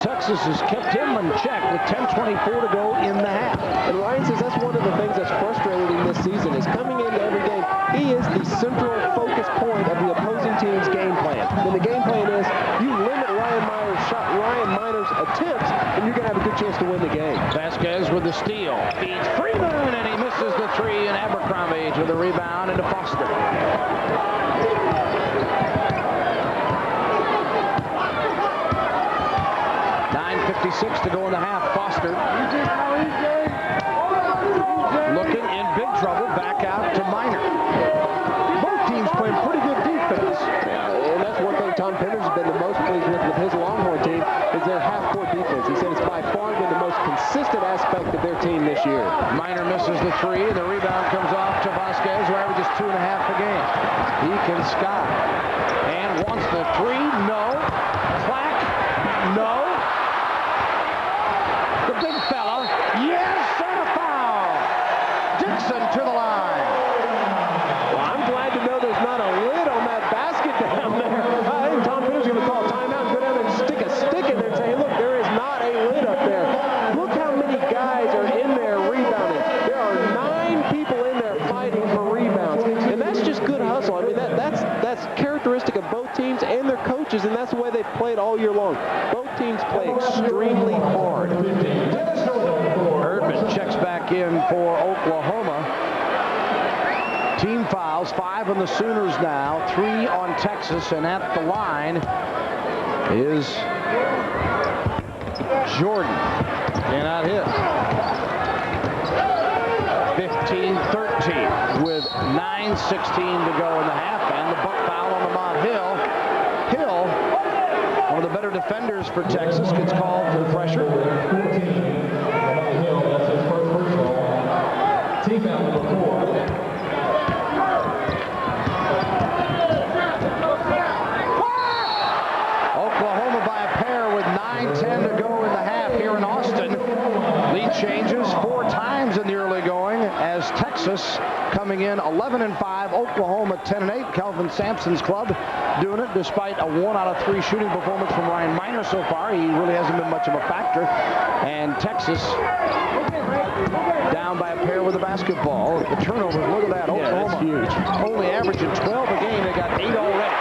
Texas has kept him in check with 10:24 to go in the half. And Ryan says that's one of the things that's frustrated him this season is coming into every game. He is the central focus point of the opposing team's game plan. And the game plan is you limit Ryan Miner's attempts, and you're going to have a good chance to win the game. Vasquez with the steal. Feeds Freeman, and he misses the three, and Abercrombie to the rebound into Foster. 9:56 to go in the half. Foster looking in big trouble. Back out to Miner. Both teams playing pretty good defense. And that's one thing Tom Penner's has been the most pleased with his Longhorn team is their half-court defense. He said it's by far been the most consistent aspect of their team this year. Miner misses the three, and the rebound comes off to Vasquez, who averages 2.5 a game. He can sky. And wants the three. No. Clack. No. The big fella. Yes, and a foul. Dixon to the line. Well, I'm glad to know there's not a lid on that basket down there. I think Tom Penner's going to call a timeout and go down there and stick a stick in there and say, hey, look, there is not a lid up there. Look how many guys are in there rebounding. There are 9 people in there fighting for rebounds. And that's just good hustle. I mean, that's characteristic of both teams and their coaches, and that's the way they've played all year long. Both teams play extremely hard. Erdmann checks back in for Oklahoma. Team fouls, 5 on the Sooners now, 3 on Texas, and at the line is Jordan. Cannot hit. 15-13 with 9:16 to go in the half, and the buck foul on Lamont Hill. Hill, one of the better defenders for Texas, gets called for the pressure. Oklahoma by a pair with 9:10 to go in the half here in Austin. Lead changes 4 times in the early going as Texas coming in 11-5, Oklahoma 10-8. Kelvin Sampson's club doing it despite a 1 out of 3 shooting performance from Ryan Miner so far. He really hasn't been much of a factor. And Texas down by a pair with the basketball. The turnovers, look at that. Oklahoma huge. only averaging 12 a game. They got 8 already.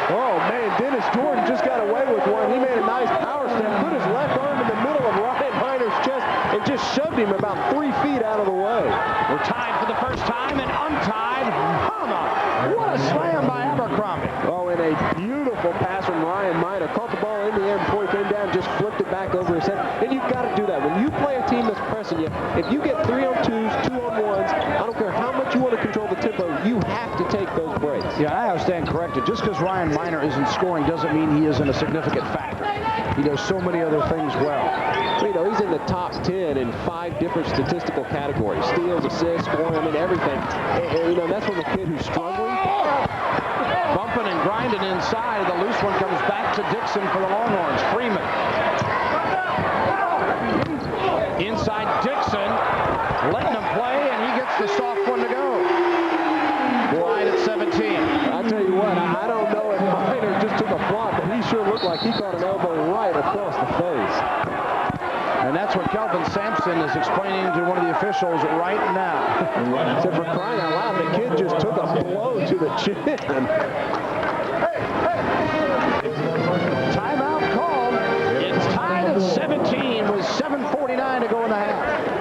Oh, man, Dennis Jordan just got away with one. He made a nice power step, put his left arm in the middle of Ryan Miner's chest, and just shoved him about 3 feet out of the way. We're tied for the first time and untied. Mama, what a slam by Abercrombie. Oh, and a beautiful pass from Ryan Miner. Caught the ball in the air before he came down, just flipped it back over his head. And you've got to do that. When you play a team that's pressing you, if you get 3-on-2s, 2-on-1s, I don't care how much you want to control the tempo, you have to take those breaks. Yeah, I stand corrected. Just because Ryan Miner isn't scoring doesn't mean he isn't a significant factor. He does so many other things well. You know, he's in the top 10 in 5 different statistical categories. Steals, assists, scoring, I mean, everything. And you know, that's from a kid who's struggling. Bumping and grinding inside. The loose one comes back to Dixon for the Longhorns. Freeman. Inside Dixon. Letting him play, and he gets the soft one to go. Wide at 17. I tell you what, I don't know if Miner just took a flop, but he sure looked like he caught an elbow right across the face. And that's what Kelvin Sampson is explaining to one of the officials right now. So for crying out loud, the kid just took a blow to the chin. Timeout called. It's tied at 17 with 7:49 to go in the half.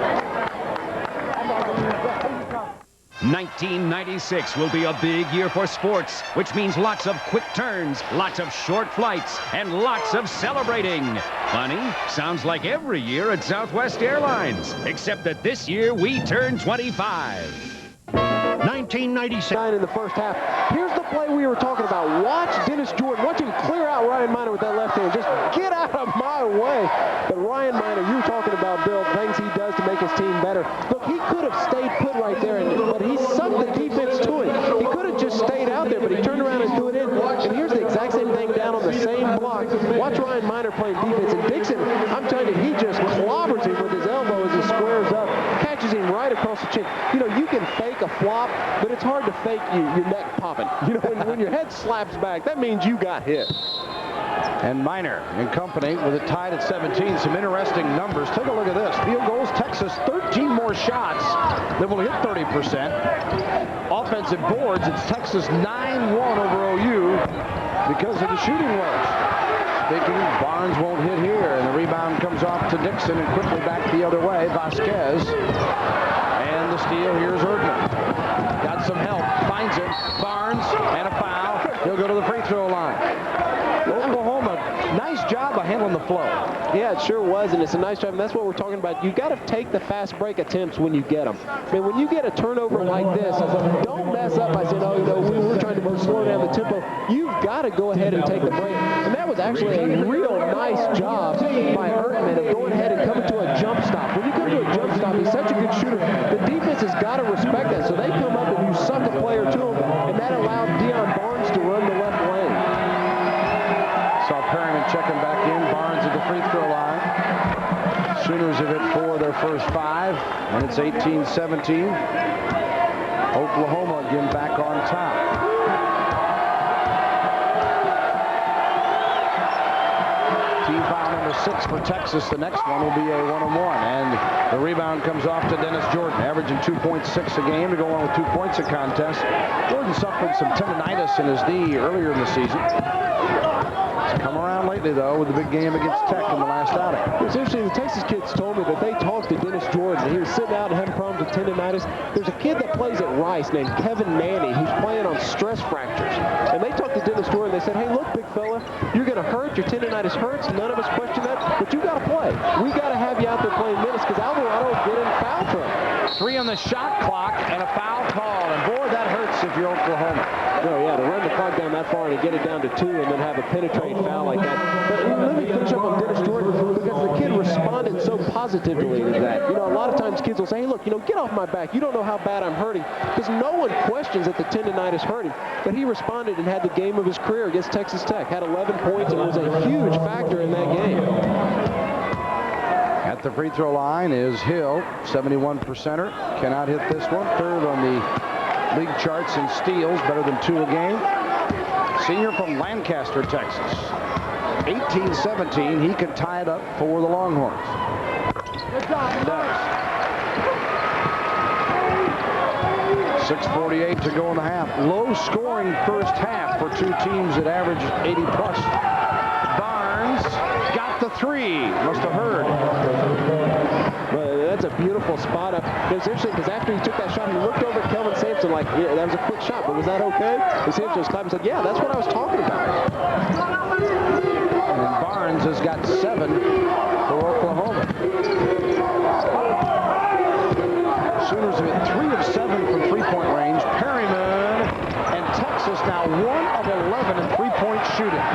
1996 will be a big year for sports, which means lots of quick turns, lots of short flights, and lots of celebrating. Funny? Sounds like every year at Southwest Airlines, except that this year we turn 25. 1997 in the first half. Here's the play we were talking about. Watch Dennis Jordan. Watch him clear out Ryan Miner with that left hand. Just get out of my way. But Ryan Miner, you were talking about, Bill, things he does to make his team better. Look, he could have stayed put right there, but he sucked the defense to him. He could have just stayed out there, but he turned around and threw it in. And here's the exact same thing down on the same block. Watch Ryan Miner playing defense. And Dixon, I'm telling you, he just clobbers him with his elbow as he squares up. Catches him right across the chin. You know, you can fake a flop, but it's hard to fake your neck popping. You know, when your head slaps back, that means you got hit. And Minor and company with it tied at 17. Some interesting numbers. Take a look at this. Field goals, Texas 13 more shots than will hit 30%. Offensive boards, it's Texas 9-1 over OU because of the shooting woes. Speaking, Barnes won't hit here, and the rebound comes off to Dixon and quickly back the other way. Vasquez. And the steal, here's Erdmann. Got some help, finds it. Barnes, and a foul. He'll go to the free throw line. Oklahoma, nice job of handling the flow. Yeah, it sure was, and it's a nice job, and that's what we're talking about. You got to take the fast break attempts when you get them. I mean, when you get a turnover like this, don't mess up by saying, oh, you know, we're trying to slow down the tempo. You've got to go ahead and take the break. And that was actually a real nice job by Erdmann of going ahead and coming to a jump stop. When you come to a jump stop, he's such a good shooter. The defense has got to respect that. So they come up and you suck a player to him, and that allowed Deion Barnes to run the left lane. Saw Perryman checking back in. Barnes at the free throw line. Sooners have hit 4 of their first 5, and it's 18-17. Oklahoma again back on top. Team foul number 6 for Texas. The next one will be a 1-on-1, and the rebound comes off to Dennis Jordan, averaging 2.6 a game to go on with 2 points a contest. Jordan suffered some tendonitis in his knee earlier in the season. Come around lately, though, with the big game against Tech in the last outing. It's interesting. The Texas kids told me that they talked to Dennis Jordan. He was sitting out and having problems with tendonitis. There's a kid that plays at Rice named Kelvin who's playing on stress fractures. And they talked to Dennis Jordan. They said, hey, look, big fella, you're going to hurt. Your tendonitis hurts. None of us question that. But you got to play. We got to have you out there playing minutes because Alvarado will get in foul trouble. 3 on the shot clock and a foul call. And, boy, that hurts if you're Oklahoma. Oh, yeah, to run the clock down that far and to get it down to 2 and then have a penetrating foul like that. But let me finish up on Dennis Jordan because the kid responded so positively to that. You know, a lot of times kids will say, hey, look, you know, get off my back. You don't know how bad I'm hurting. Because no one questions that the tendonitis hurt him. But he responded and had the game of his career against Texas Tech. Had 11 points and was a huge factor in that game. At the free throw line is Hill, 71%er. Cannot hit this one. 3rd on the league charts in steals, better than 2 a game. Senior from Lancaster, Texas. 18-17, he can tie it up for the Longhorns. Good job, does. 6:48 to go in the half. Low scoring first half for 2 teams that average 80 plus. Barnes got the 3. Must have heard. Well, that's a beautiful spot up. It was interesting because after he took that shot, he looked over at Kelvin Sampson like, yeah, that was a quick shot, but was that okay? And Sampson was clapping and said, yeah, that's what I was talking about. And Barnes has got 7 for Oklahoma. Sooners have hit 3 of 7 from three-point range. Perryman and Texas now 1 of 11 in three-point shooting.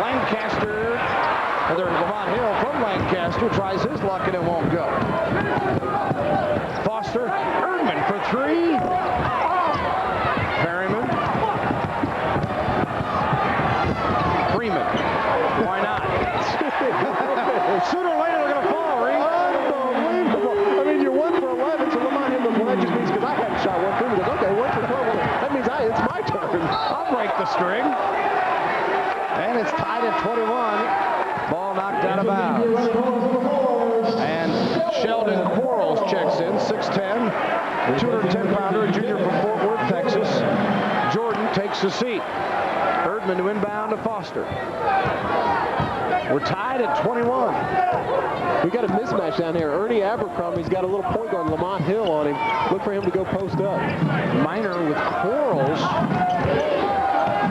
Lancaster, and there's Lamont Hill from Lancaster, tries his luck and it won't go. Foster, Erdmann for 3. Perryman. Freeman. Why not? Sooner or later they're going to fall, Reed. Unbelievable. I mean, you're 1 for 11, so Lamont Hill, well, that just means because I haven't shot 1 for him. He goes, okay, 1 for 12. Well, that means it's my turn. I'll break the string. And it's tied at 21. Ball knocked out of bounds. And Sheldon Quarles checks in, 6'10", 210-pounder, junior from Fort Worth, Texas. Jordan takes the seat. Erdmann to inbound to Foster. We're tied at 21. We got a mismatch down here. Ernie Abercrombie's got a little point guard, Lamont Hill, on him. Look for him to go post up. Minor with Quarles.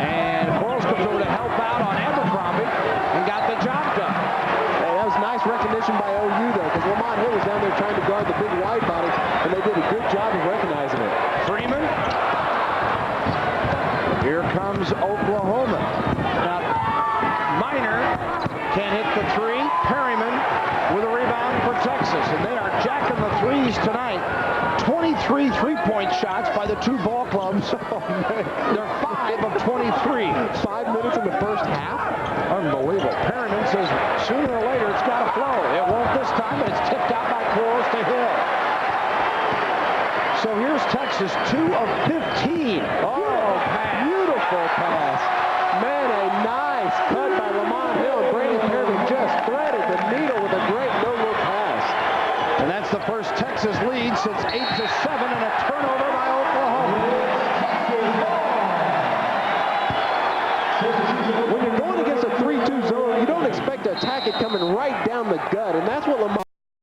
And Quarles comes over to help out on Abercrombie and got the job done. Hey, that was nice recognition by OU, though, because Lamont Hill was down there trying to guard the big wide body, and they did a good job of recognizing it. Freeman. Here comes Oklahoma. Now, Minor can't hit the 3. Perryman with a rebound for Texas, and they are jacking the 3s tonight. 23 three-point shots by the 2 ball clubs. They're 5 of 23. 5 minutes in the first half? Unbelievable. Perryman says sooner or later it's got to flow. It won't this time, but it's tipped out by Quarles to Hill. So here's Texas, 2 of 15. Oh, beautiful pass. Man, a nice cut by Lamont Hill. And Brady Perry just threaded the needle with a great no-look pass. And that's the first Texas lead since 8-7 and a turnover by Oklahoma. When you're going against a 3-2 zone, you don't expect to attack it coming right down the gut. And that's what